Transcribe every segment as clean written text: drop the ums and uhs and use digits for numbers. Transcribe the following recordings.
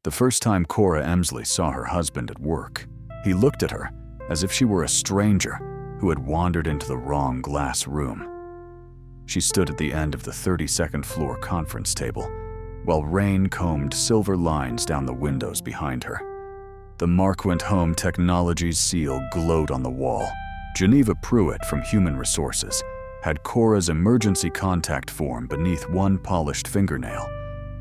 The first time Cora Emsley saw her husband at work, he looked at her as if she were a stranger who had wandered into the wrong glass room. She stood at the end of the 32nd floor conference table, while rain combed silver lines down the windows behind her. The Marquent Home Technologies seal glowed on the wall. Geneva Pruitt from Human Resources had Cora's emergency contact form beneath one polished fingernail,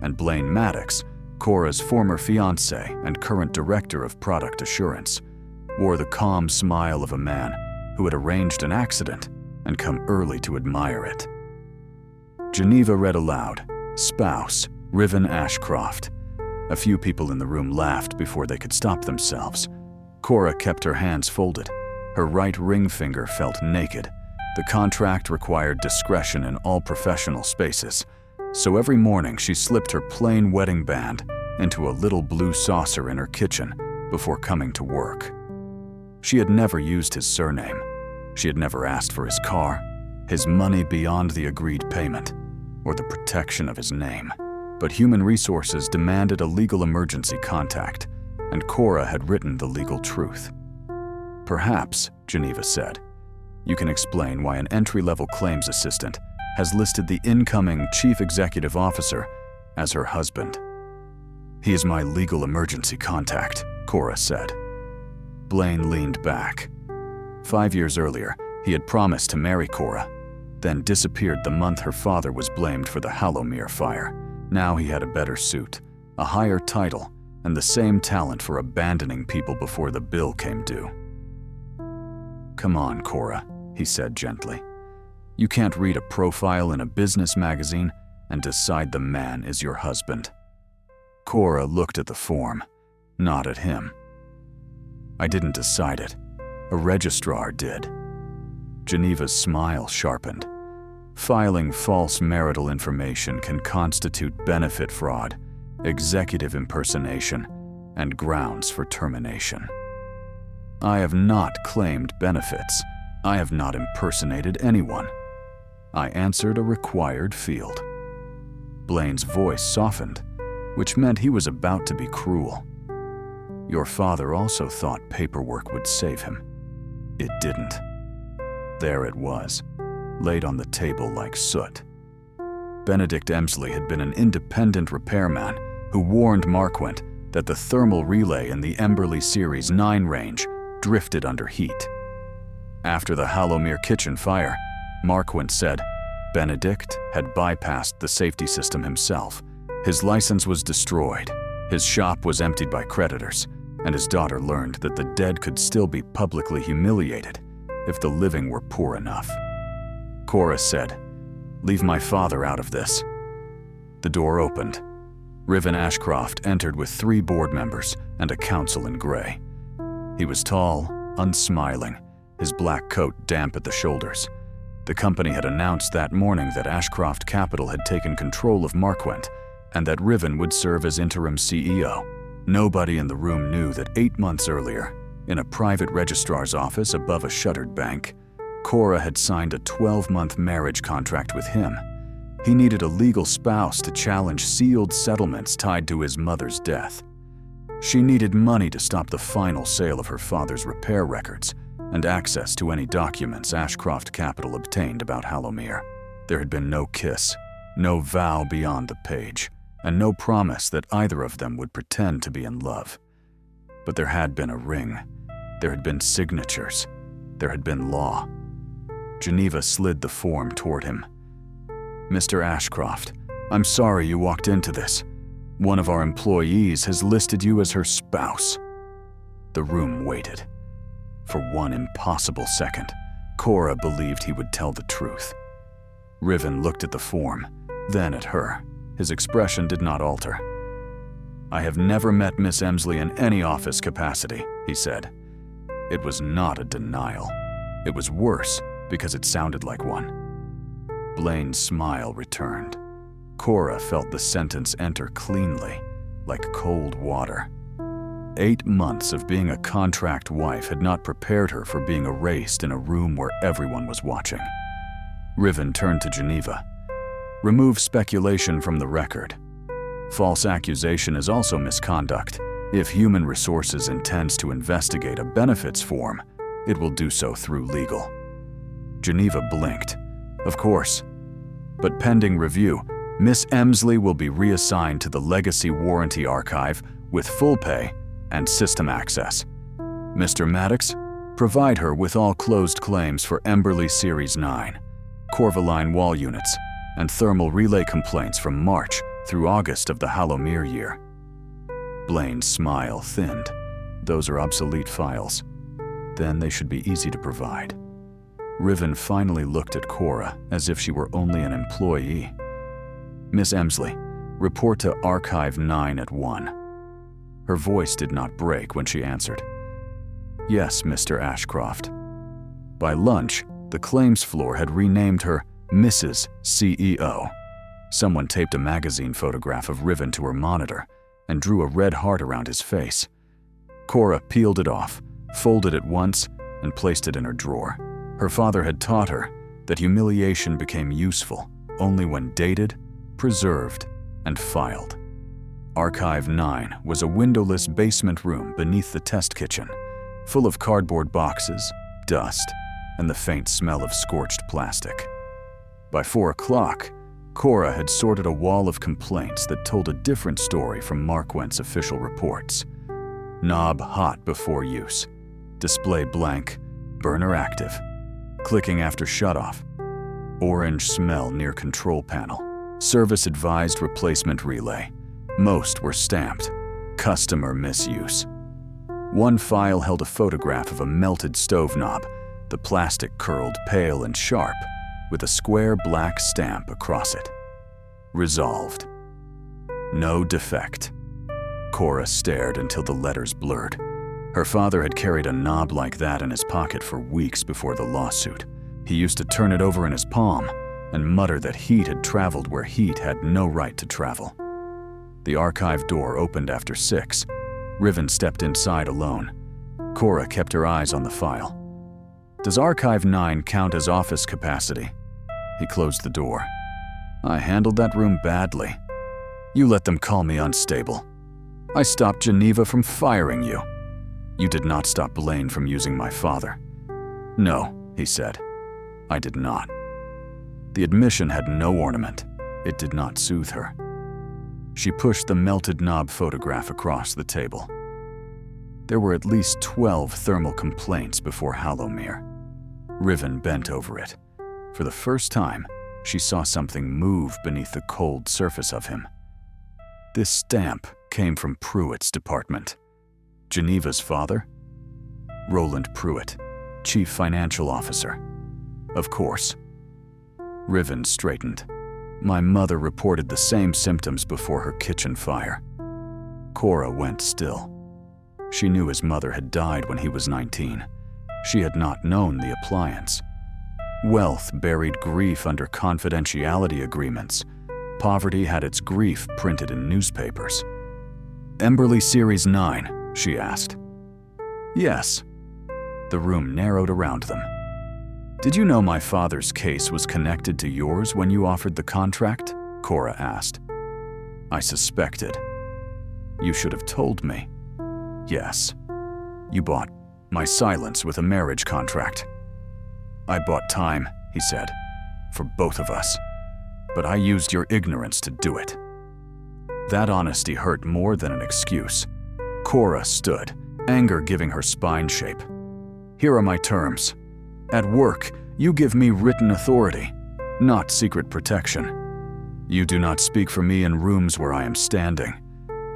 and Blaine Maddox, Cora's former fiancé and current director of product assurance, wore the calm smile of a man who had arranged an accident and come early to admire it. Geneva read aloud, "Spouse, Riven Ashcroft." A few people in the room laughed before they could stop themselves. Cora kept her hands folded. Her right ring finger felt naked. The contract required discretion in all professional spaces, so every morning she slipped her plain wedding band into a little blue saucer in her kitchen before coming to work. She had never used his surname. She had never asked for his car, his money beyond the agreed payment, or the protection of his name. But Human Resources demanded a legal emergency contact, and Cora had written the legal truth. "Perhaps," Geneva said, "you can explain why an entry-level claims assistant has listed the incoming chief executive officer as her husband." "He is my legal emergency contact," Cora said. Blaine leaned back. 5 years earlier, he had promised to marry Cora, then disappeared the month her father was blamed for the Hallowmere fire. Now he had a better suit, a higher title, and the same talent for abandoning people before the bill came due. "Come on, Cora," he said gently. "You can't read a profile in a business magazine and decide the man is your husband." Cora looked at the form, not at him. "I didn't decide it. A registrar did." Geneva's smile sharpened. Filing false marital information can constitute benefit fraud, executive impersonation, and grounds for termination. "I have not claimed benefits. I have not impersonated anyone. I answered a required field." Blaine's voice softened, which meant he was about to be cruel. "Your father also thought paperwork would save him. It didn't." There it was, laid on the table like soot. Benedict Emsley had been an independent repairman who warned Marquent that the thermal relay in the Emberley Series 9 range drifted under heat. After the Hallowmere kitchen fire, Marquent said Benedict had bypassed the safety system himself. His license was destroyed, his shop was emptied by creditors, and his daughter learned that the dead could still be publicly humiliated if the living were poor enough. Cora said, "Leave my father out of this." The door opened. Riven Ashcroft entered with 3 board members and a counsel in gray. He was tall, unsmiling, his black coat damp at the shoulders. The company had announced that morning that Ashcroft Capital had taken control of Marquent and that Riven would serve as interim CEO. Nobody in the room knew that 8 months earlier, in a private registrar's office above a shuttered bank, Cora had signed a 12-month marriage contract with him. He needed a legal spouse to challenge sealed settlements tied to his mother's death. She needed money to stop the final sale of her father's repair records and access to any documents Ashcroft Capital obtained about Hallowmere. There had been no kiss, no vow beyond the page, and no promise that either of them would pretend to be in love. But there had been a ring. There had been signatures. There had been law. Geneva slid the form toward him. "Mr. Ashcroft, I'm sorry you walked into this. One of our employees has listed you as her spouse." The room waited. For one impossible second, Cora believed he would tell the truth. Riven looked at the form, then at her. His expression did not alter. "I have never met Miss Emsley in any office capacity," he said. It was not a denial. It was worse because it sounded like one. Blaine's smile returned. Cora felt the sentence enter cleanly, like cold water. 8 months of being a contract wife had not prepared her for being erased in a room where everyone was watching. Riven turned to Geneva. "Remove speculation from the record. False accusation is also misconduct. If Human Resources intends to investigate a benefits form, it will do so through legal. Geneva blinked. Of course. But pending review, Miss Emsley will be reassigned to the Legacy Warranty Archive with full pay and system access. Mr. Maddox, provide her with all closed claims for Emberley Series 9, Corvaline wall units, and thermal relay complaints from March through August of the Hallowmere year. Blaine's smile thinned. Those are obsolete files. Then they should be easy to provide. Riven finally looked at Cora as if she were only an employee. Miss Emsley, report to Archive 9 at 1. Her voice did not break when she answered. Yes, Mr. Ashcroft. By lunch, the claims floor had renamed her Mrs. CEO. Someone taped a magazine photograph of Riven to her monitor and drew a red heart around his face. Cora peeled it off, folded it once, and placed it in her drawer. Her father had taught her that humiliation became useful only when dated, preserved, and filed. Archive 9 was a windowless basement room beneath the test kitchen, full of cardboard boxes, dust, and the faint smell of scorched plastic. By 4 o'clock, Cora had sorted a wall of complaints that told a different story from Marquand's official reports. Knob hot before use. Display blank. Burner active. Clicking after shutoff. Orange smell near control panel. Service advised replacement relay. Most were stamped. Customer misuse. One file held a photograph of a melted stove knob, the plastic curled pale and sharp, with a square black stamp across it. Resolved. No defect. Cora stared until the letters blurred. Her father had carried a knob like that in his pocket for weeks before the lawsuit. He used to turn it over in his palm and mutter that heat had traveled where heat had no right to travel. The archive door opened after 6. Riven stepped inside alone. Cora kept her eyes on the file. Does Archive 9 count as office capacity? He closed the door. I handled that room badly. You let them call me unstable. I stopped Geneva from firing you. You did not stop Blaine from using my father. No, he said. I did not. The admission had no ornament. It did not soothe her. She pushed the melted knob photograph across the table. There were at least 12 thermal complaints before Hallowmere. Riven bent over it. For the first time, she saw something move beneath the cold surface of him. This stamp came from Pruitt's department. Geneva's father? Roland Pruitt, Chief Financial Officer. Of course. Riven straightened. My mother reported the same symptoms before her kitchen fire. Cora went still. She knew his mother had died when he was 19. She had not known the appliance. Wealth buried grief under confidentiality agreements. Poverty had its grief printed in newspapers. Emberley Series 9, she asked. Yes. The room narrowed around them. Did you know my father's case was connected to yours when you offered the contract? Cora asked. I suspected. You should have told me. Yes. You bought my silence with a marriage contract. I bought time, he said, for both of us. But I used your ignorance to do it. That honesty hurt more than an excuse. Cora stood, anger giving her spine shape. Here are my terms. At work, you give me written authority, not secret protection. You do not speak for me in rooms where I am standing.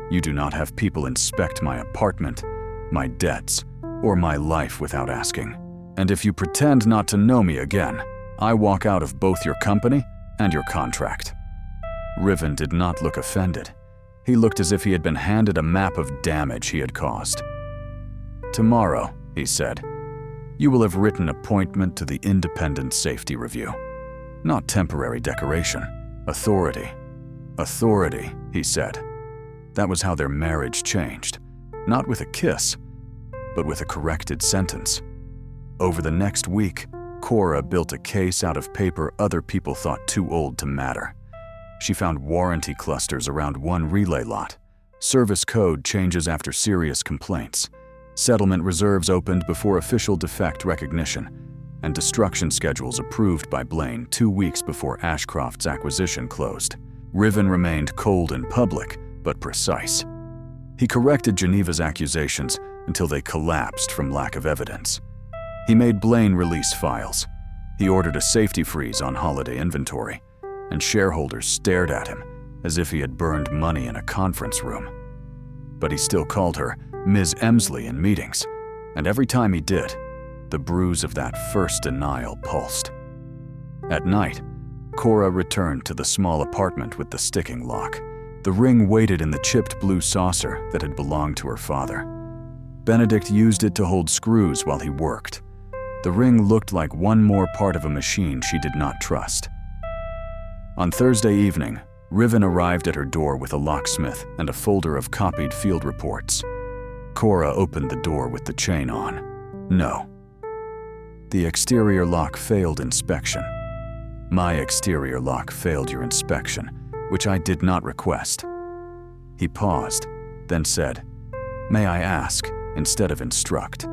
You do not have people inspect my apartment, my debts, or my life without asking. And if you pretend not to know me again, I walk out of both your company and your contract. Riven did not look offended. He looked as if he had been handed a map of damage he had caused. Tomorrow, he said, you will have written appointment to the Independent Safety Review. Not temporary decoration. Authority. Authority, he said. That was how their marriage changed. Not with a kiss, but with a corrected sentence. Over the next week, Cora built a case out of paper other people thought too old to matter. She found warranty clusters around one relay lot. Service code changes after serious complaints. Settlement reserves opened before official defect recognition, and destruction schedules approved by Blaine 2 weeks before Ashcroft's acquisition closed. Riven remained cold in public, but precise. He corrected Geneva's accusations until they collapsed from lack of evidence. He made Blaine release files. He ordered a safety freeze on holiday inventory, and shareholders stared at him as if he had burned money in a conference room. But he still called her Ms. Emsley in meetings, and every time he did, the bruise of that first denial pulsed. At night, Cora returned to the small apartment with the sticking lock. The ring waited in the chipped blue saucer that had belonged to her father. Benedict used it to hold screws while he worked. The ring looked like one more part of a machine she did not trust. On Thursday evening, Riven arrived at her door with a locksmith and a folder of copied field reports. Cora opened the door with the chain on. No. The exterior lock failed inspection. My exterior lock failed your inspection, which I did not request. He paused, then said, "May I ask, instead of instruct?"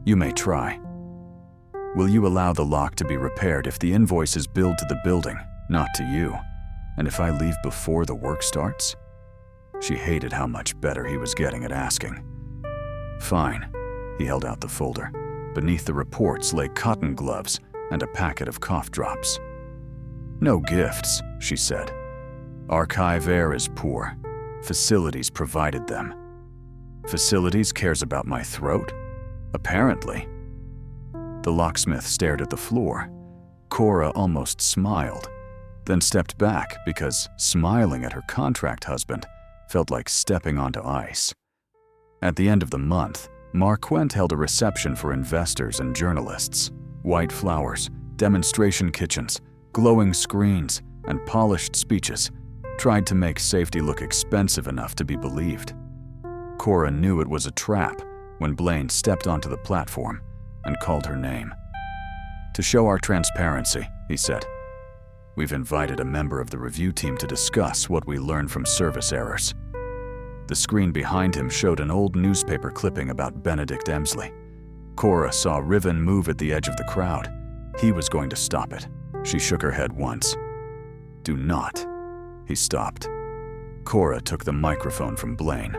"You may try." "Will you allow the lock to be repaired if the invoice is billed to the building, not to you, and if I leave before the work starts?" She hated how much better he was getting at asking. "Fine." He held out the folder. Beneath the reports lay cotton gloves and a packet of cough drops. "No gifts," she said. "Archive air is poor. Facilities provided them." "Facilities cares about my throat?" "Apparently." The locksmith stared at the floor. Cora almost smiled, then stepped back because smiling at her contract husband felt like stepping onto ice. At the end of the month, Marquent held a reception for investors and journalists. White flowers, demonstration kitchens, glowing screens, and polished speeches tried to make safety look expensive enough to be believed. Cora knew it was a trap when Blaine stepped onto the platform and called her name. "To show our transparency," he said, "we've invited a member of the review team to discuss what we learned from service errors." The screen behind him showed an old newspaper clipping about Benedict Emsley. Cora saw Riven move at the edge of the crowd. He was going to stop it. She shook her head once. "Do not." He stopped. Cora took the microphone from Blaine.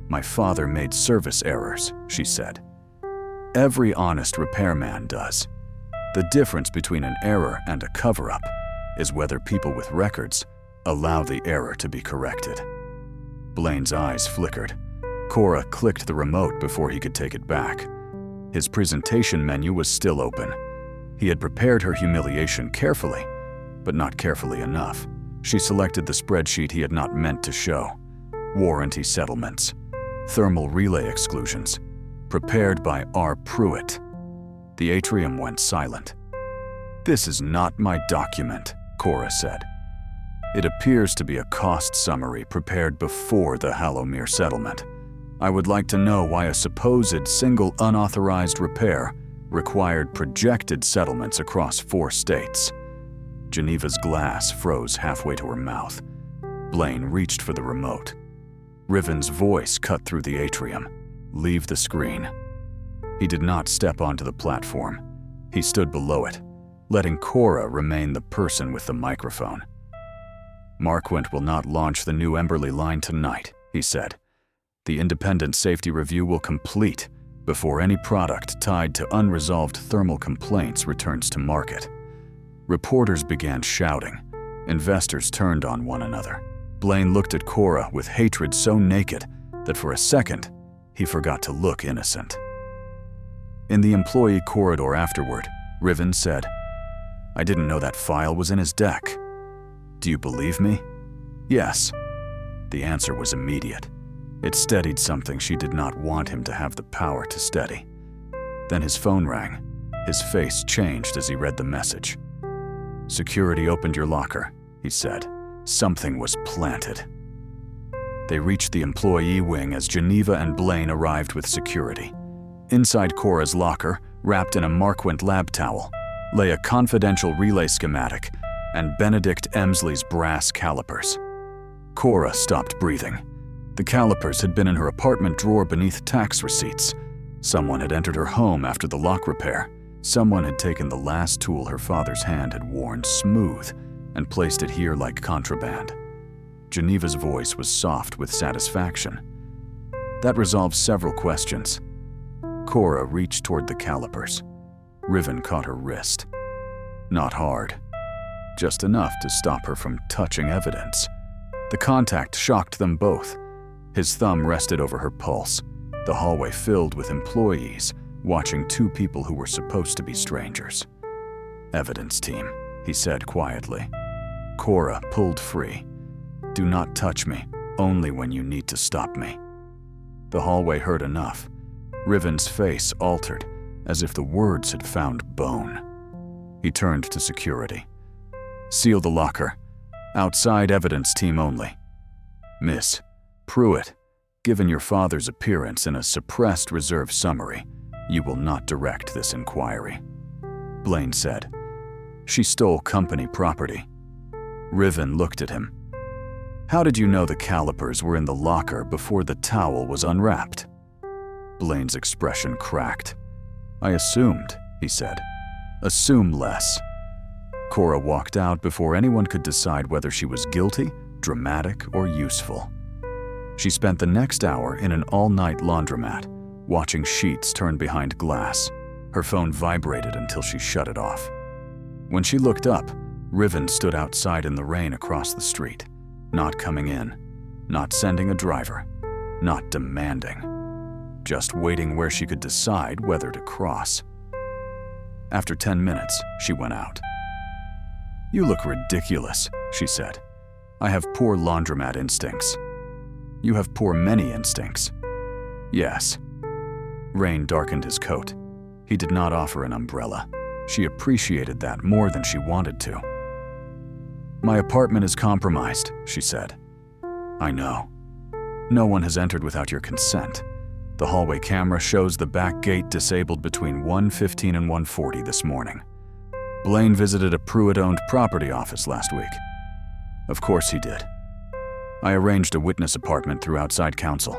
"My father made service errors," she said. "Every honest repairman does. The difference between an error and a cover-up is whether people with records allow the error to be corrected." Blaine's eyes flickered. Cora clicked the remote before he could take it back. His presentation menu was still open. He had prepared her humiliation carefully, but not carefully enough. She selected the spreadsheet he had not meant to show. Warranty settlements. Thermal relay exclusions. Prepared by R. Pruitt. The atrium went silent. "This is not my document," Cora said. "It appears to be a cost summary prepared before the Hallowmere settlement. I would like to know why a supposed single unauthorized repair required projected settlements across 4 states. Geneva's glass froze halfway to her mouth. Blaine reached for the remote. Riven's voice cut through the atrium. "Leave the screen." He did not step onto the platform. He stood below it, letting Cora remain the person with the microphone. "Marquent will not launch the new Emberley line tonight," he said. "The independent safety review will complete before any product tied to unresolved thermal complaints returns to market." Reporters began shouting. Investors turned on one another. Blaine looked at Cora with hatred so naked that for a second, he forgot to look innocent. In the employee corridor afterward, Riven said, "I didn't know that file was in his deck." "Do you believe me?" "Yes." The answer was immediate. It steadied something she did not want him to have the power to steady. Then his phone rang. His face changed as he read the message. "Security opened your locker," he said. Something was planted. They reached the employee wing as Geneva and Blaine arrived with security. Inside Cora's locker, wrapped in a Marquent lab towel, lay a confidential relay schematic and Benedict Emsley's brass calipers. Cora stopped breathing. The calipers had been in her apartment drawer beneath tax receipts. Someone had entered her home after the lock repair. Someone had taken the last tool her father's hand had worn smooth and placed it here like contraband. Geneva's voice was soft with satisfaction. That resolved several questions. Cora reached toward the calipers. Riven caught her wrist. Not hard. Just enough to stop her from touching evidence. The contact shocked them both. His thumb rested over her pulse, the hallway filled with employees watching two people who were supposed to be strangers. "Evidence team," he said quietly. Cora pulled free. "Do not touch me, only when you need to stop me." The hallway heard enough. Riven's face altered, as if the words had found bone. He turned to security. "Seal the locker. Outside evidence team only. Miss Pruitt, given your father's appearance in a suppressed reserve summary, you will not direct this inquiry," Blaine said. "She stole company property." Riven looked at him. "How did you know the calipers were in the locker before the towel was unwrapped?" Blaine's expression cracked. "I assumed," he said. "Assume less." Cora walked out before anyone could decide whether she was guilty, dramatic, or useful. She spent the next hour in an all-night laundromat, watching sheets turn behind glass. Her phone vibrated until she shut it off. When she looked up, Riven stood outside in the rain across the street, not coming in, not sending a driver, not demanding, just waiting where she could decide whether to cross. After 10 minutes, she went out. "You look ridiculous," she said. "I have poor laundromat instincts." "You have poor many instincts." "Yes." Rain darkened his coat. He did not offer an umbrella. She appreciated that more than she wanted to. "My apartment is compromised," she said. "I know. No one has entered without your consent. The hallway camera shows the back gate disabled between 1:15 and 1:40 this morning. Blaine visited a Pruitt-owned property office last week." "Of course he did." "I arranged a witness apartment through outside counsel.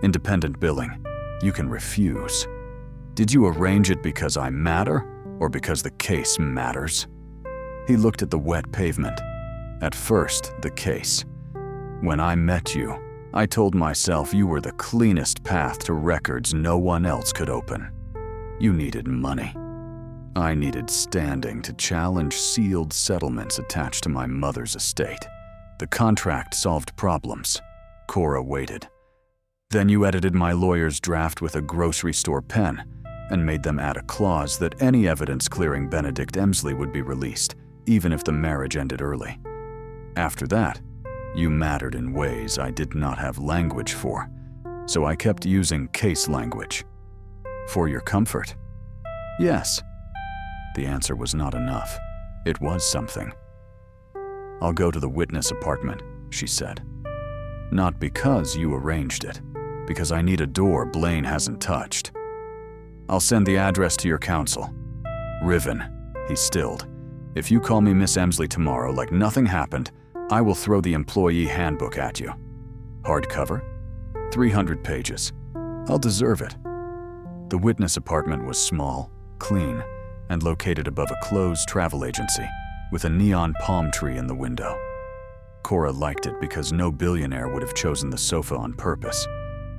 Independent billing. You can refuse." "Did you arrange it because I matter, or because the case matters?" He looked at the wet pavement. "At first, the case. When I met you, I told myself you were the cleanest path to records no one else could open. You needed money. I needed standing to challenge sealed settlements attached to my mother's estate. The contract solved problems." Cora waited. "Then you edited my lawyer's draft with a grocery store pen and made them add a clause that any evidence clearing Benedict Emsley would be released, even if the marriage ended early. After that, you mattered in ways I did not have language for, so I kept using case language." "For your comfort?" "Yes." The answer was not enough. It was something. "I'll go to the witness apartment," she said. "Not because you arranged it, because I need a door Blaine hasn't touched. I'll send the address to your counsel. Riven," he stilled, "if you call me Miss Emsley tomorrow like nothing happened, I will throw the employee handbook at you. Hardcover? 300 pages. I'll deserve it." The witness apartment was small, clean, and located above a closed travel agency with a neon palm tree in the window. Cora liked it because no billionaire would have chosen the sofa on purpose.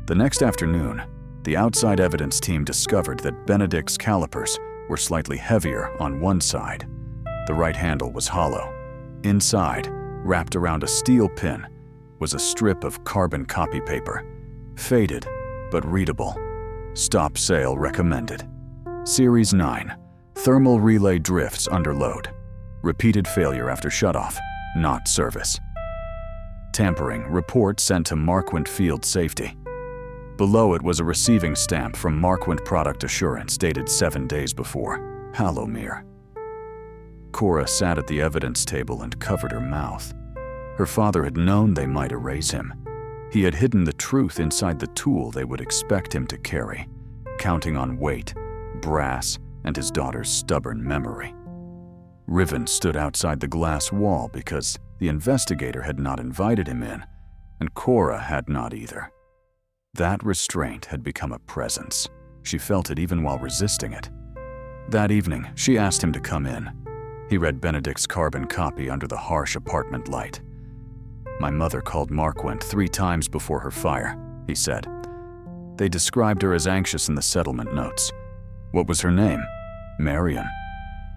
The next afternoon, the outside evidence team discovered that Benedict's calipers were slightly heavier on one side. The right handle was hollow. Inside, wrapped around a steel pin, was a strip of carbon copy paper. Faded, but readable. "Stop sale recommended. Series 9. Thermal relay drifts under load. Repeated failure after shutoff, not service. Tampering report sent to Marquint Field Safety." Below it was a receiving stamp from Marquint Product Assurance dated 7 days before. Hallowmere. Cora sat at the evidence table and covered her mouth. Her father had known they might erase him. He had hidden the truth inside the tool they would expect him to carry, counting on weight, brass, and his daughter's stubborn memory. Riven stood outside the glass wall because the investigator had not invited him in, and Cora had not either. That restraint had become a presence. She felt it even while resisting it. That evening, she asked him to come in. He read Benedict's carbon copy under the harsh apartment light. "My mother called Marquand 3 times before her fire," he said. "They described her as anxious in the settlement notes. What was her name?" "Marion."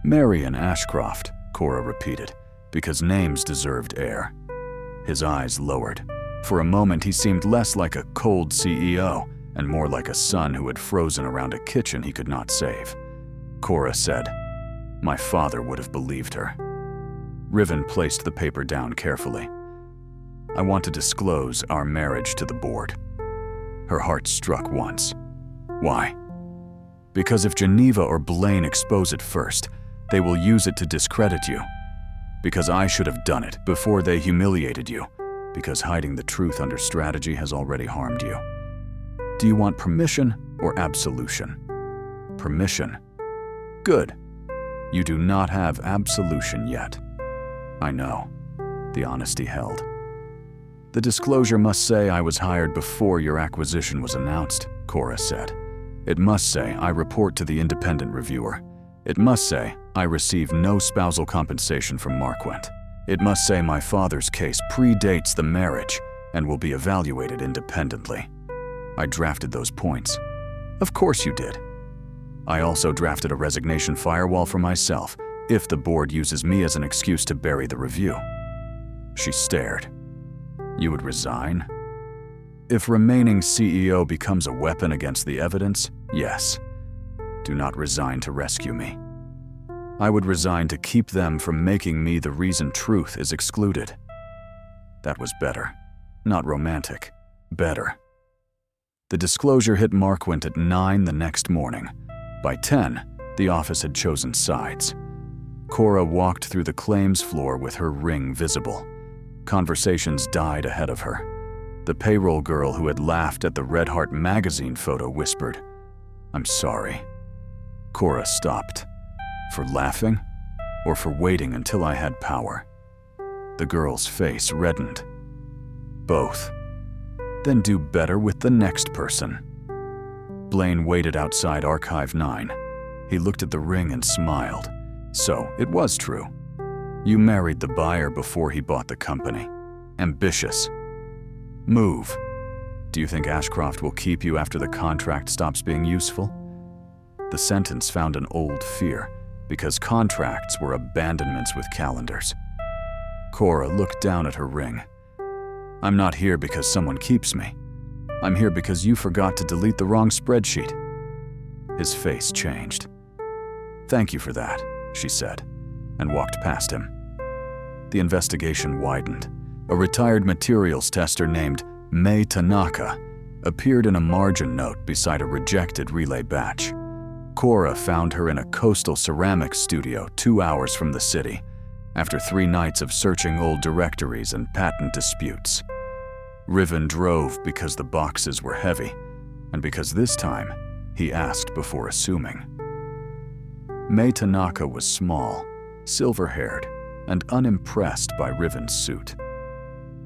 "Marion Ashcroft," Cora repeated, because names deserved air. His eyes lowered. For a moment, he seemed less like a cold CEO and more like a son who had frozen around a kitchen he could not save. Cora said, "My father would have believed her." Riven placed the paper down carefully. "I want to disclose our marriage to the board." Her heart struck once. "Why?" "Because if Geneva or Blaine expose it first, they will use it to discredit you. Because I should have done it before they humiliated you. Because hiding the truth under strategy has already harmed you. Do you want permission or absolution?" "Permission." "Good. You do not have absolution yet." "I know." The honesty held. "The disclosure must say I was hired before your acquisition was announced," Cora said. "It must say I report to the independent reviewer. It must say I receive no spousal compensation from Marquand. It must say my father's case predates the marriage and will be evaluated independently." "I drafted those points." "Of course you did." "I also drafted a resignation firewall for myself if the board uses me as an excuse to bury the review." She stared. "You would resign?" "If remaining CEO becomes a weapon against the evidence, yes. Do not resign to rescue me." "I would resign to keep them from making me the reason truth is excluded." That was better. Not romantic. Better. The disclosure hit Marquand at 9 the next morning. By 10, the office had chosen sides. Cora walked through the claims floor with her ring visible. Conversations died ahead of her. The payroll girl who had laughed at the Red Heart magazine photo whispered, "I'm sorry." Cora stopped. For laughing, or for waiting until I had power? The girl's face reddened. Both. Then do better with the next person. Blaine waited outside Archive 9. He looked at the ring and smiled. So, it was true. You married the buyer before he bought the company. Ambitious. Move. Do you think Ashcroft will keep you after the contract stops being useful? The sentence found an old fear, because contracts were abandonments with calendars. Cora looked down at her ring. "I'm not here because someone keeps me. I'm here because you forgot to delete the wrong spreadsheet." His face changed. "Thank you for that," she said, and walked past him. The investigation widened. A retired materials tester named Mei Tanaka appeared in a margin note beside a rejected relay batch. Cora found her in a coastal ceramics studio 2 hours from the city, after 3 nights of searching old directories and patent disputes. Riven drove because the boxes were heavy, and because this time, he asked before assuming. Mei Tanaka was small, silver-haired, and unimpressed by Riven's suit.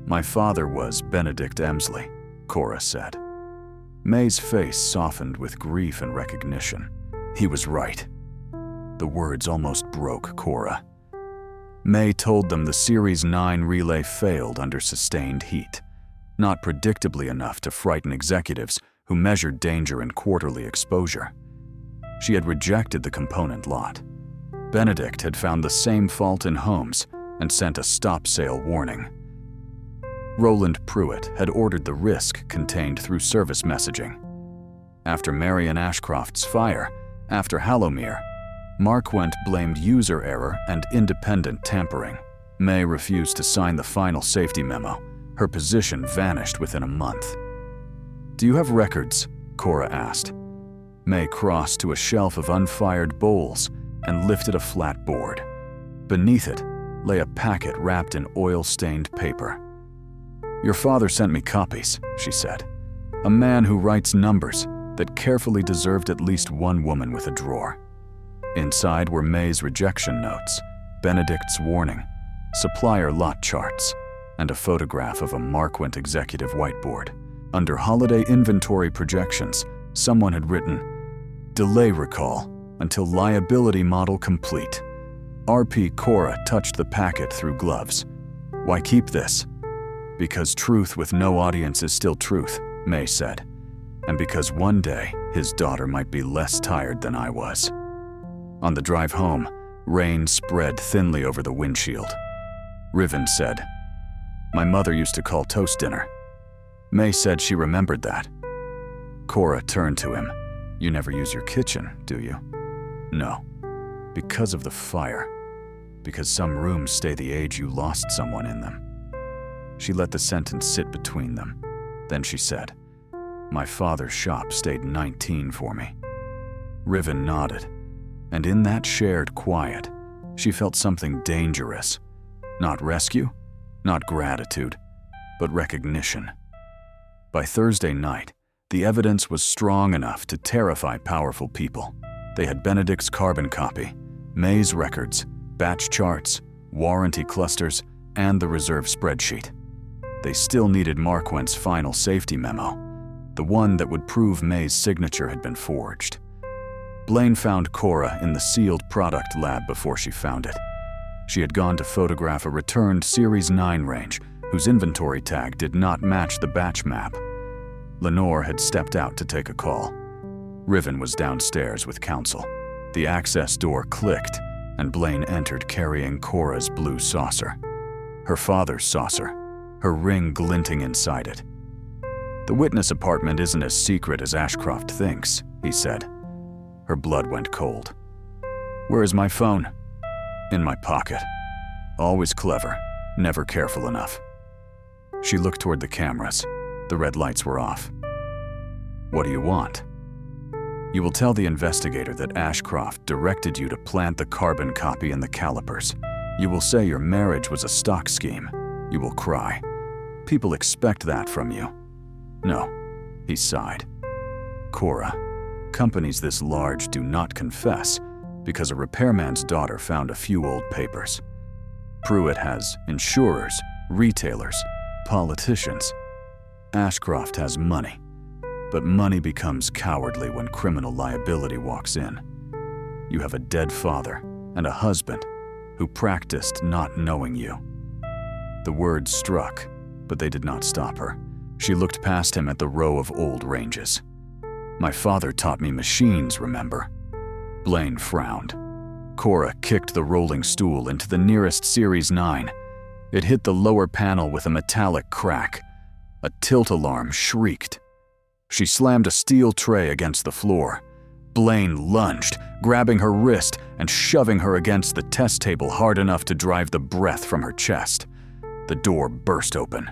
"My father was Benedict Emsley," Cora said. May's face softened with grief and recognition. He was right. The words almost broke Cora. May told them the Series 9 relay failed under sustained heat, not predictably enough to frighten executives who measured danger in quarterly exposure. She had rejected the component lot. Benedict had found the same fault in homes and sent a stop sale warning. Roland Pruitt had ordered the risk contained through service messaging. After Marion Ashcroft's fire, after Hallowmere, Marquand blamed user error and independent tampering. May refused to sign the final safety memo. Her position vanished within a month. "Do you have records?" Cora asked. May crossed to a shelf of unfired bowls and lifted a flat board. Beneath it lay a packet wrapped in oil-stained paper. "Your father sent me copies," she said. "A man who writes numbers that carefully deserved at least one woman with a drawer." Inside were May's rejection notes, Benedict's warning, supplier lot charts, and a photograph of a Marquent executive whiteboard. Under holiday inventory projections, someone had written, "Delay recall until liability model complete." RP Cora touched the packet through gloves. "Why keep this?" "Because truth with no audience is still truth," May said. "And because one day his daughter might be less tired than I was." On the drive home, rain spread thinly over the windshield. Riven said, "My mother used to call toast dinner." May said she remembered that. Cora turned to him. "You never use your kitchen, do you?" "No. Because of the fire. Because some rooms stay the age you lost someone in them." She let the sentence sit between them. Then she said, "My father's shop stayed 19 for me." Riven nodded, and in that shared quiet, she felt something dangerous. Not rescue, not gratitude, but recognition. By Thursday night, the evidence was strong enough to terrify powerful people. They had Benedict's carbon copy, May's records, batch charts, warranty clusters, and the reserve spreadsheet. They still needed Marquent's final safety memo, the one that would prove May's signature had been forged. Blaine found Cora in the sealed product lab before she found it. She had gone to photograph a returned Series 9 range whose inventory tag did not match the batch map. Lenore had stepped out to take a call. Riven was downstairs with counsel. The access door clicked, and Blaine entered carrying Cora's blue saucer. Her father's saucer, her ring glinting inside it. "The witness apartment isn't as secret as Ashcroft thinks," he said. Her blood went cold. "Where is my phone?" "In my pocket. Always clever, never careful enough." She looked toward the cameras. The red lights were off. "What do you want?" "You will tell the investigator that Ashcroft directed you to plant the carbon copy in the calipers. You will say your marriage was a stock scheme. You will cry. People expect that from you." "No," he sighed. "Cora, companies this large do not confess because a repairman's daughter found a few old papers. Pruitt has insurers, retailers, politicians. Ashcroft has money. But money becomes cowardly when criminal liability walks in. You have a dead father and a husband who practiced not knowing you." The words struck, but they did not stop her. She looked past him at the row of old ranges. "My father taught me machines, remember?" Blaine frowned. Cora kicked the rolling stool into the nearest Series 9. It hit the lower panel with a metallic crack. A tilt alarm shrieked. She slammed a steel tray against the floor. Blaine lunged, grabbing her wrist and shoving her against the test table hard enough to drive the breath from her chest. The door burst open.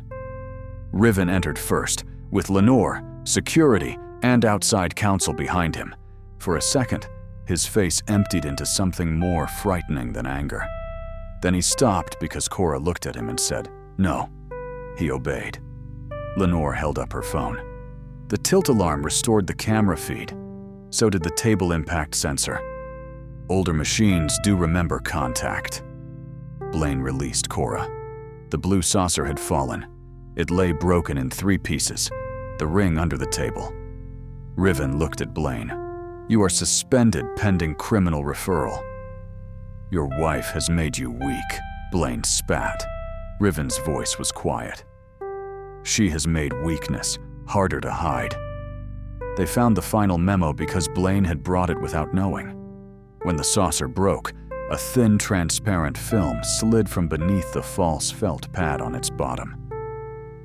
Riven entered first, with Lenore, security, and outside counsel behind him. For a second, his face emptied into something more frightening than anger. Then he stopped because Cora looked at him and said, "No." He obeyed. Lenore held up her phone. The tilt alarm restored the camera feed. So did the table impact sensor. Older machines do remember contact. Blaine released Cora. The blue saucer had fallen. It lay broken in 3 pieces, the ring under the table. Riven looked at Blaine. "You are suspended pending criminal referral." "Your wife has made you weak," Blaine spat. Riven's voice was quiet. "She has made weakness harder to hide." They found the final memo because Blaine had brought it without knowing. When the saucer broke, a thin, transparent film slid from beneath the false felt pad on its bottom.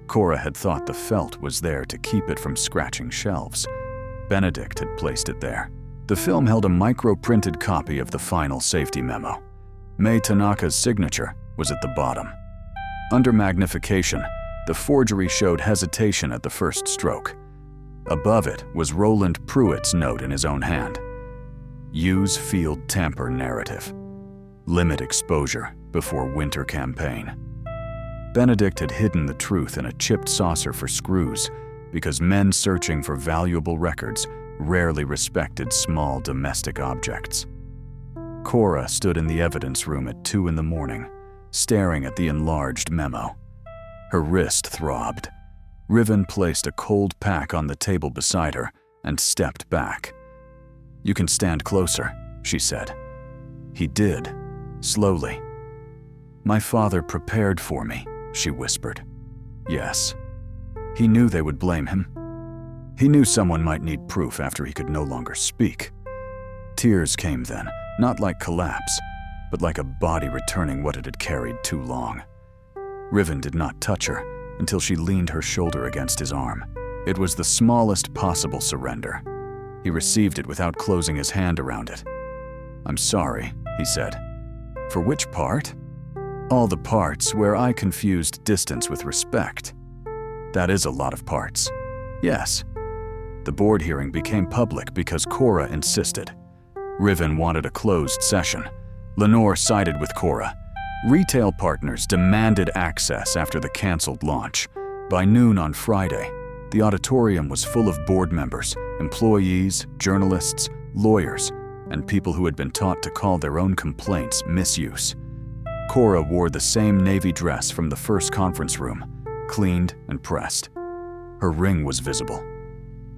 Cora had thought the felt was there to keep it from scratching shelves. Benedict had placed it there. The film held a micro-printed copy of the final safety memo. May Tanaka's signature was at the bottom. Under magnification, the forgery showed hesitation at the first stroke. Above it was Roland Pruitt's note in his own hand. "Use field tamper narrative. Limit exposure before winter campaign." Benedict had hidden the truth in a chipped saucer for screws because men searching for valuable records rarely respected small domestic objects. Cora stood in the evidence room at 2 in the morning, staring at the enlarged memo. Her wrist throbbed. Riven placed a cold pack on the table beside her and stepped back. "You can stand closer," she said. He did, slowly. "My father prepared for me," she whispered. Yes. He knew they would blame him. He knew someone might need proof after he could no longer speak. Tears came then, not like collapse, but like a body returning what it had carried too long. Riven did not touch her until she leaned her shoulder against his arm. It was the smallest possible surrender. He received it without closing his hand around it. "I'm sorry," he said. "For which part?" "All the parts where I confused distance with respect." "That is a lot of parts." "Yes." The board hearing became public because Cora insisted. Riven wanted a closed session. Lenore sided with Cora. Retail partners demanded access after the canceled launch. By noon on Friday, the auditorium was full of board members, employees, journalists, lawyers, and people who had been taught to call their own complaints misuse. Cora wore the same navy dress from the first conference room, cleaned and pressed. Her ring was visible.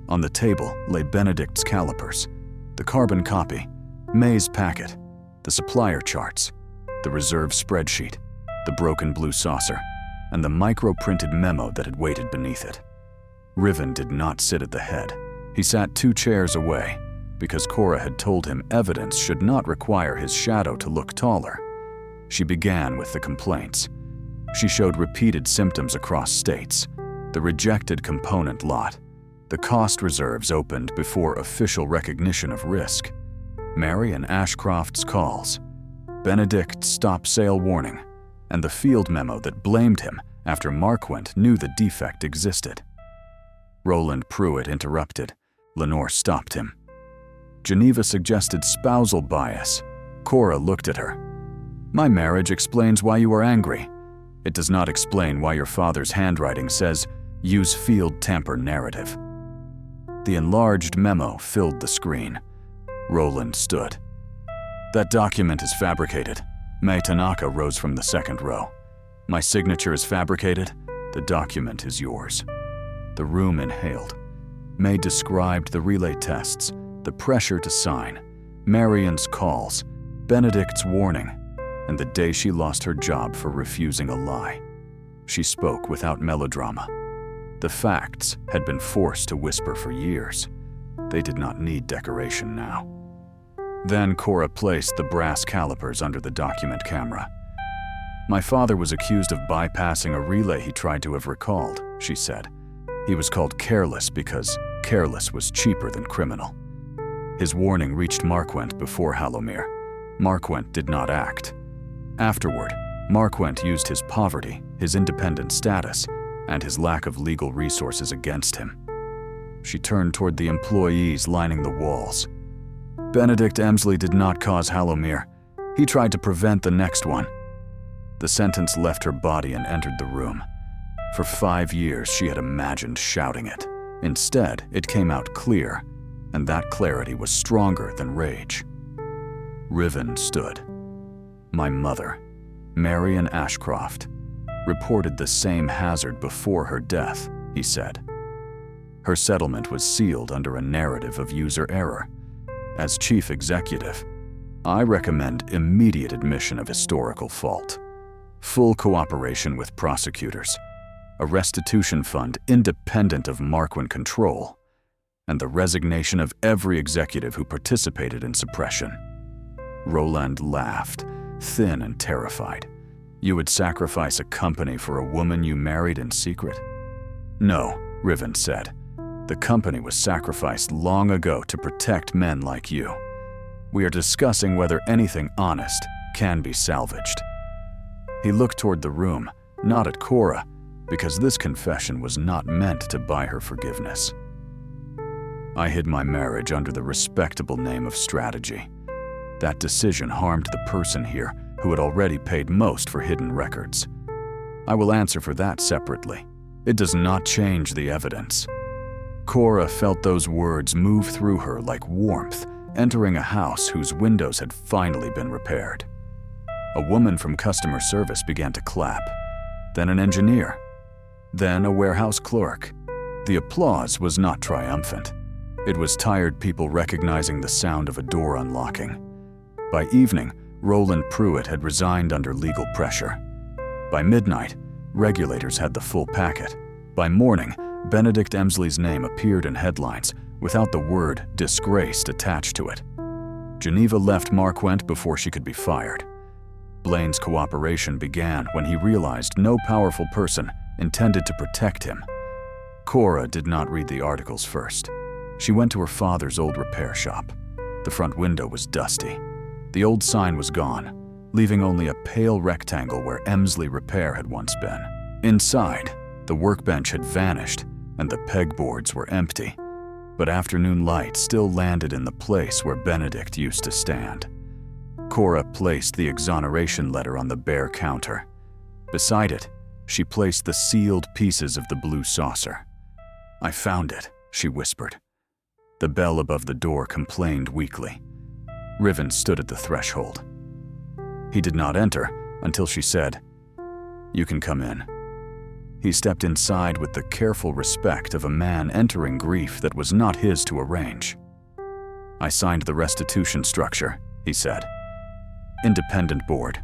On the table lay Benedict's calipers, the carbon copy, May's packet, the supplier charts, the reserve spreadsheet, the broken blue saucer, and the micro-printed memo that had waited beneath it. Riven did not sit at the head. He sat 2 chairs away, because Cora had told him evidence should not require his shadow to look taller. She began with the complaints. She showed repeated symptoms across states, the rejected component lot, the cost reserves opened before official recognition of risk, Mary and Ashcroft's calls, Benedict's stop sale warning, and the field memo that blamed him after Marquand knew the defect existed. Roland Pruitt interrupted. Lenore stopped him. Geneva suggested spousal bias. Cora looked at her. "My marriage explains why you are angry. It does not explain why your father's handwriting says, 'Use field tamper narrative.'" The enlarged memo filled the screen. Roland stood. "That document is fabricated." May Tanaka rose from the second row. "My signature is fabricated. The document is yours." The room inhaled. May described the relay tests, the pressure to sign, Marion's calls, Benedict's warning, and the day she lost her job for refusing a lie. She spoke without melodrama. The facts had been forced to whisper for years. They did not need decoration now. Then Cora placed the brass calipers under the document camera. "My father was accused of bypassing a relay he tried to have recalled," she said. "He was called careless because careless was cheaper than criminal. His warning reached Marquand before Halomir. Marquand did not act. Afterward, Marquand used his poverty, his independent status, and his lack of legal resources against him." She turned toward the employees lining the walls. "Benedict Emsley did not cause Halomir. He tried to prevent the next one." The sentence left her body and entered the room. For 5 years, she had imagined shouting it. Instead, it came out clear, and that clarity was stronger than rage. Riven stood. "My mother, Marion Ashcroft, reported the same hazard before her death," he said. "Her settlement was sealed under a narrative of user error. As chief executive, I recommend immediate admission of historical fault, full cooperation with prosecutors, a restitution fund independent of Marquand control, and the resignation of every executive who participated in suppression." Roland laughed, thin and terrified. "You would sacrifice a company for a woman you married in secret?" "No," Riven said. "The company was sacrificed long ago to protect men like you. We are discussing whether anything honest can be salvaged." He looked toward the room, not at Cora, because this confession was not meant to buy her forgiveness. "I hid my marriage under the respectable name of strategy. That decision harmed the person here who had already paid most for hidden records. I will answer for that separately. It does not change the evidence." Cora felt those words move through her like warmth entering a house whose windows had finally been repaired. A woman from customer service began to clap, then an engineer, then a warehouse clerk. The applause was not triumphant. It was tired people recognizing the sound of a door unlocking. By evening, Roland Pruitt had resigned under legal pressure. By midnight, regulators had the full packet. By morning, Benedict Emsley's name appeared in headlines without the word disgraced attached to it. Geneva left Marquent before she could be fired. Blaine's cooperation began when he realized no powerful person intended to protect him. Cora did not read the articles first. She went to her father's old repair shop. The front window was dusty. The old sign was gone, leaving only a pale rectangle where Emsley Repair had once been. Inside, the workbench had vanished and the pegboards were empty, but afternoon light still landed in the place where Benedict used to stand. Cora placed the exoneration letter on the bare counter. Beside it, she placed the sealed pieces of the blue saucer. "I found it," she whispered. The bell above the door complained weakly. Riven stood at the threshold. He did not enter until she said, "You can come in." He stepped inside with the careful respect of a man entering grief that was not his to arrange. "I signed the restitution structure," he said. "Independent board.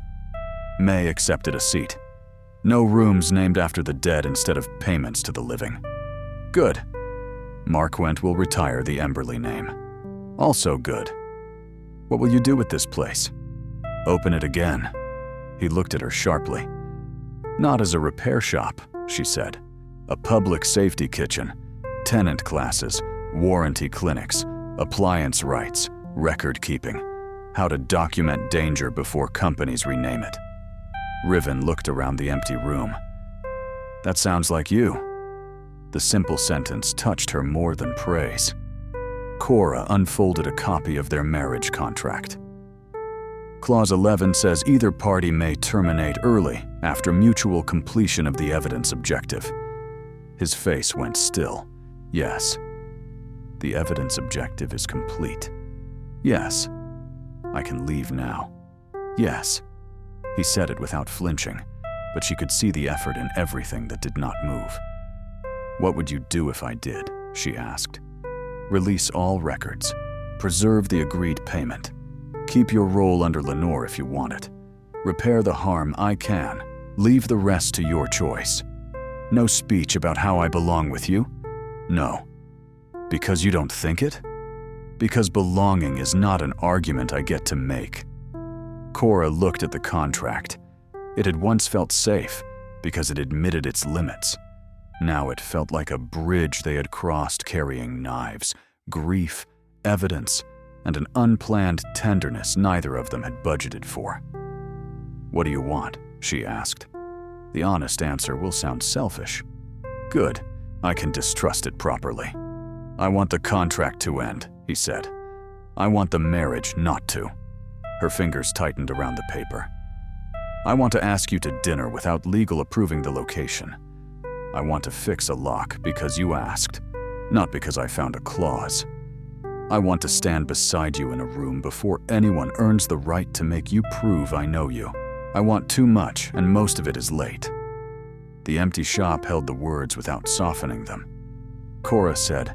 May accepted a seat. No rooms named after the dead instead of payments to the living. Good. Marquent will retire the Emberley name. Also good. What will you do with this place? Open it again." He looked at her sharply. "Not as a repair shop," she said. "A public safety kitchen, tenant classes, warranty clinics, appliance rights, record keeping, how to document danger before companies rename it." Riven looked around the empty room. "That sounds like you." The simple sentence touched her more than praise. Cora unfolded a copy of their marriage contract. Clause 11 says either party may terminate early after mutual completion of the evidence objective. His face went still. "Yes. The evidence objective is complete. Yes. I can leave now. Yes." He said it without flinching, but she could see the effort in everything that did not move. "What would you do if I did?" she asked. "Release all records. Preserve the agreed payment. Keep your role under Lenore if you want it. Repair the harm I can. Leave the rest to your choice. No speech about how I belong with you? No. Because you don't think it? Because belonging is not an argument I get to make." Cora looked at the contract. It had once felt safe because it admitted its limits. Now it felt like a bridge they had crossed carrying knives, grief, evidence, and an unplanned tenderness neither of them had budgeted for. "What do you want?" she asked. The honest answer will sound selfish. "Good, I can distrust it properly." "I want the contract to end," he said. "I want the marriage not to." Her fingers tightened around the paper. "I want to ask you to dinner without legal approving the location. I want to fix a lock because you asked, not because I found a clause. I want to stand beside you in a room before anyone earns the right to make you prove I know you. I want too much, and most of it is late." The empty shop held the words without softening them. Cora said,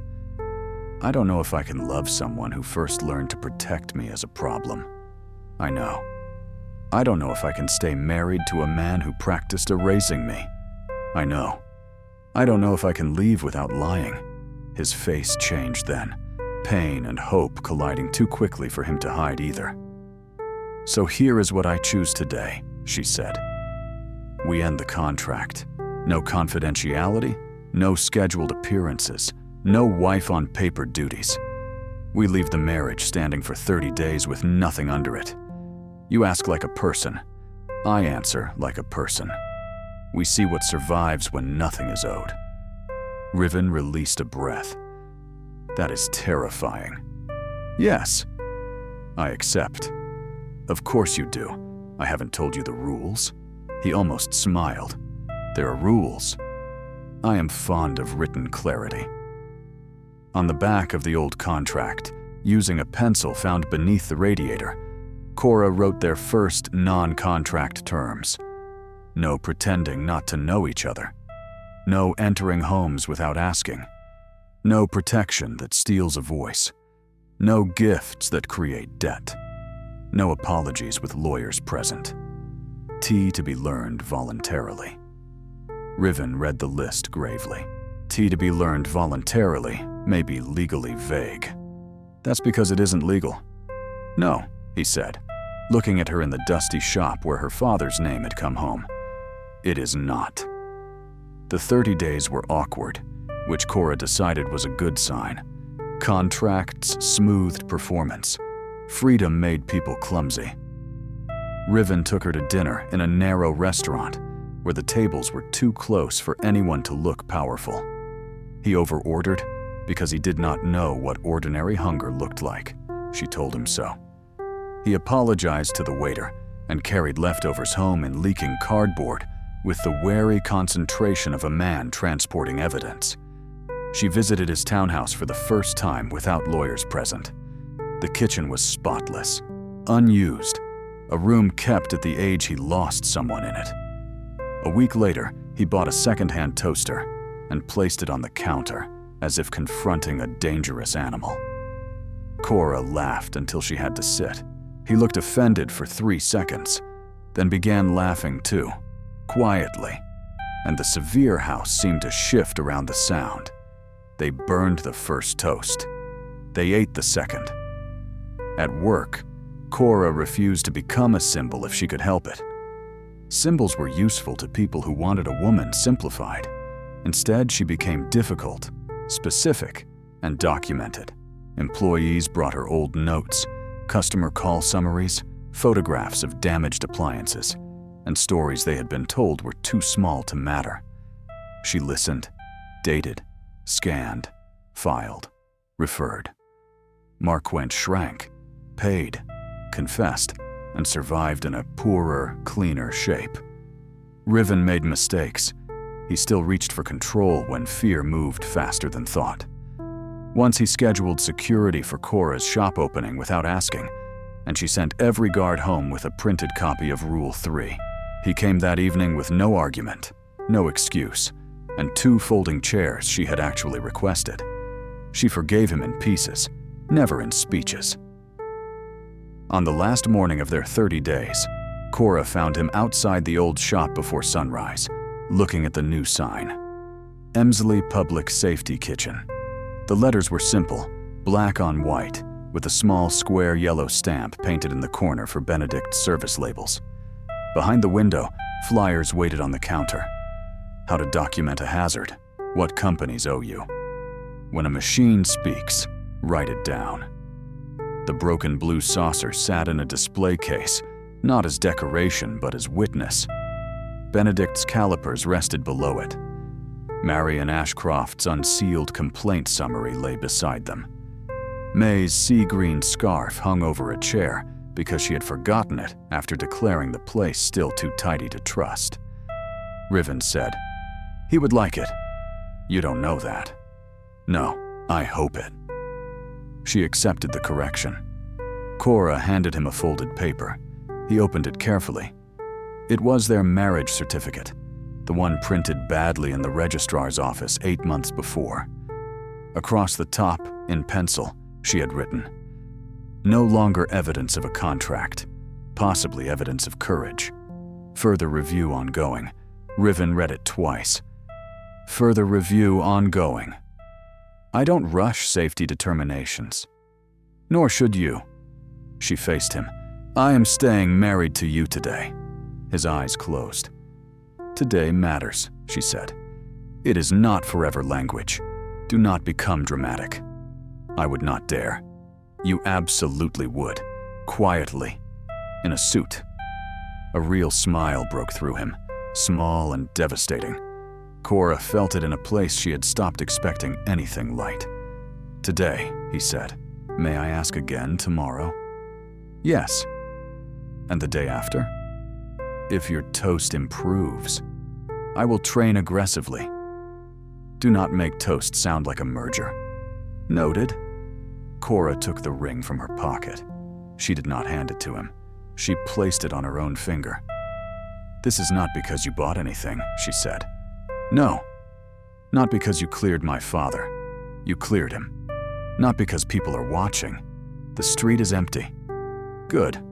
"I don't know if I can love someone who first learned to protect me as a problem. I know. I don't know if I can stay married to a man who practiced erasing me. I know. I don't know if I can leave without lying." His face changed then, pain and hope colliding too quickly for him to hide either. "So here is what I choose today," she said. "We end the contract. No confidentiality, no scheduled appearances, no wife-on-paper duties. We leave the marriage standing for 30 days with nothing under it. You ask like a person. I answer like a person. We see what survives when nothing is owed." Riven released a breath. "That is terrifying." "Yes. I accept. Of course you do. I haven't told you the rules." He almost smiled. "There are rules. I am fond of written clarity." On the back of the old contract, Using a pencil found beneath the radiator, Cora wrote their first non-contract terms. No pretending not to know each other. No entering homes without asking. No protection that steals a voice. No gifts that create debt. No apologies with lawyers present. Tea to be learned voluntarily. Riven read the list gravely. Tea to be learned voluntarily may be legally vague. That's because it isn't legal. No, he said, looking at her in the dusty shop where her father's name had come home. It is not. The 30 days were awkward, which Cora decided was a good sign. Contracts smoothed performance. Freedom made people clumsy. Riven took her to dinner in a narrow restaurant where the tables were too close for anyone to look powerful. He overordered because he did not know what ordinary hunger looked like. She told him so. He apologized to the waiter and carried leftovers home in leaking cardboard with the wary concentration of a man transporting evidence. She visited his townhouse for the first time without lawyers present. The kitchen was spotless, unused, a room kept at the age he lost someone in it. A week later, he bought a second-hand toaster and placed it on the counter, as if confronting a dangerous animal. Cora laughed until she had to sit. He looked offended for 3 seconds, then began laughing too, quietly, and the severe house seemed to shift around the sound. They burned the first toast. They ate the second. At work, Cora refused to become a symbol if she could help it. Symbols were useful to people who wanted a woman simplified. Instead, she became difficult, specific, and documented. Employees brought her old notes, customer call summaries, photographs of damaged appliances, and stories they had been told were too small to matter. She listened, dated, scanned, filed, referred. Marquent shrank, paid, confessed, and survived in a poorer, cleaner shape. Riven made mistakes. He still reached for control when fear moved faster than thought. Once he scheduled security for Cora's shop opening without asking, and she sent every guard home with a printed copy of Rule 3. He came that evening with no argument, no excuse, and 2 folding chairs she had actually requested. She forgave him in pieces, never in speeches. On the last morning of their 30 days, Cora found him outside the old shop before sunrise, looking at the new sign. Emsley Public Safety Kitchen. The letters were simple, black on white, with a small square yellow stamp painted in the corner for Benedict's service labels. Behind the window, flyers waited on the counter. How to document a hazard. What companies owe you. When a machine speaks, write it down. The broken blue saucer sat in a display case, not as decoration but as witness. Benedict's calipers rested below it. Marion Ashcroft's unsealed complaint summary lay beside them. May's sea-green scarf hung over a chair because she had forgotten it after declaring the place still too tidy to trust. Riven said, "He would like it." "You don't know that." "No, I hope it." She accepted the correction. Cora handed him a folded paper. He opened it carefully. It was their marriage certificate, the one printed badly in the registrar's office 8 months before. Across the top, in pencil, she had written, "No longer evidence of a contract, possibly evidence of courage. Further review ongoing." Riven read it twice. "Further review ongoing. I don't rush safety determinations. Nor should you." She faced him. "I am staying married to you today." His eyes closed. "Today matters," she said. "It is not forever language. Do not become dramatic." "I would not dare." "You absolutely would. Quietly. In a suit." A real smile broke through him, small and devastating. Cora felt it in a place she had stopped expecting anything light. "Today," he said. "May I ask again tomorrow?" "Yes." "And the day after?" "If your toast improves. I will train aggressively." "Do not make toast sound like a merger." "Noted." Cora took the ring from her pocket. She did not hand it to him. She placed it on her own finger. "This is not because you bought anything," she said. "No. Not because you cleared my father. You cleared him. Not because people are watching. The street is empty." "Good."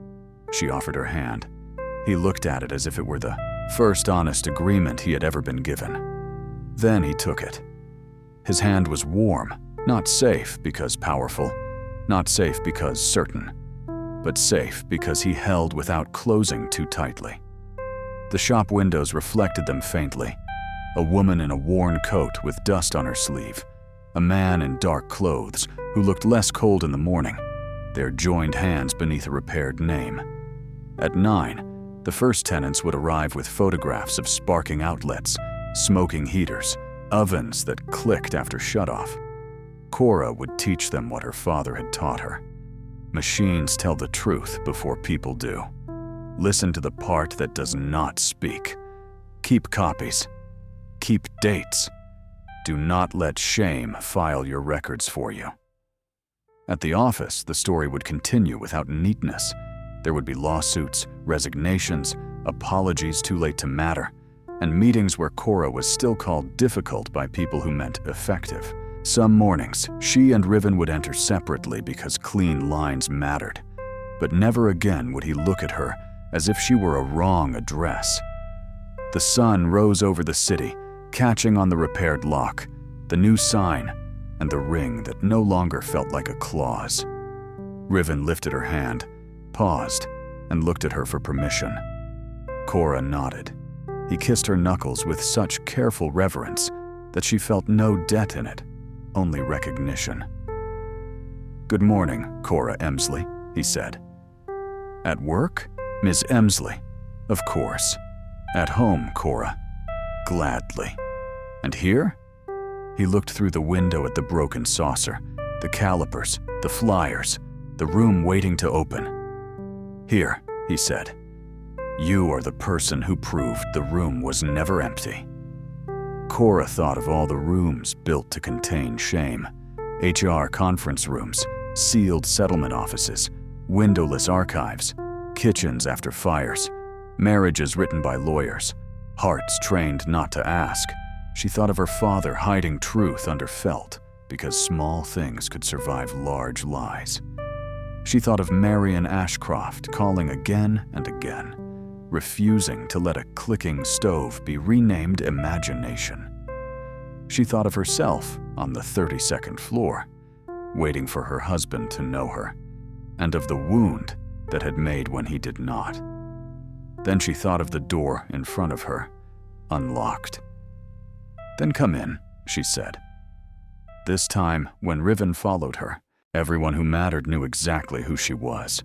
She offered her hand. He looked at it as if it were the first honest agreement he had ever been given. Then he took it. His hand was warm, not safe because powerful, not safe because certain, but safe because he held without closing too tightly. The shop windows reflected them faintly. A woman in a worn coat with dust on her sleeve, a man in dark clothes who looked less cold in the morning, their joined hands beneath a repaired name. At 9, the first tenants would arrive with photographs of sparking outlets, smoking heaters, ovens that clicked after shutoff. Cora would teach them what her father had taught her. Machines tell the truth before people do. Listen to the part that does not speak. Keep copies. Keep dates. Do not let shame file your records for you. At the office, the story would continue without neatness. There would be lawsuits, resignations, apologies too late to matter, and meetings where Cora was still called difficult by people who meant effective. Some mornings, she and Riven would enter separately because clean lines mattered, but never again would he look at her as if she were a wrong address. The sun rose over the city, catching on the repaired lock, the new sign, and the ring that no longer felt like a clause. Riven lifted her hand, paused, and looked at her for permission. Cora nodded. He kissed her knuckles with such careful reverence that she felt no debt in it, only recognition. "Good morning, Cora Emsley," he said. "At work? Ms. Emsley. Of course. At home, Cora. Gladly. And here?" He looked through the window at the broken saucer, the calipers, the flyers, the room waiting to open. "Here," he said. "You are the person who proved the room was never empty." Cora thought of all the rooms built to contain shame. HR conference rooms, sealed settlement offices, windowless archives, kitchens after fires, marriages written by lawyers, hearts trained not to ask. She thought of her father hiding truth under felt because small things could survive large lies. She thought of Marion Ashcroft calling again and again, refusing to let a clicking stove be renamed imagination. She thought of herself on the 32nd floor, waiting for her husband to know her, and of the wound that had made when he did not. Then she thought of the door in front of her, unlocked. "Then come in," she said. This time, when Riven followed her, everyone who mattered knew exactly who she was.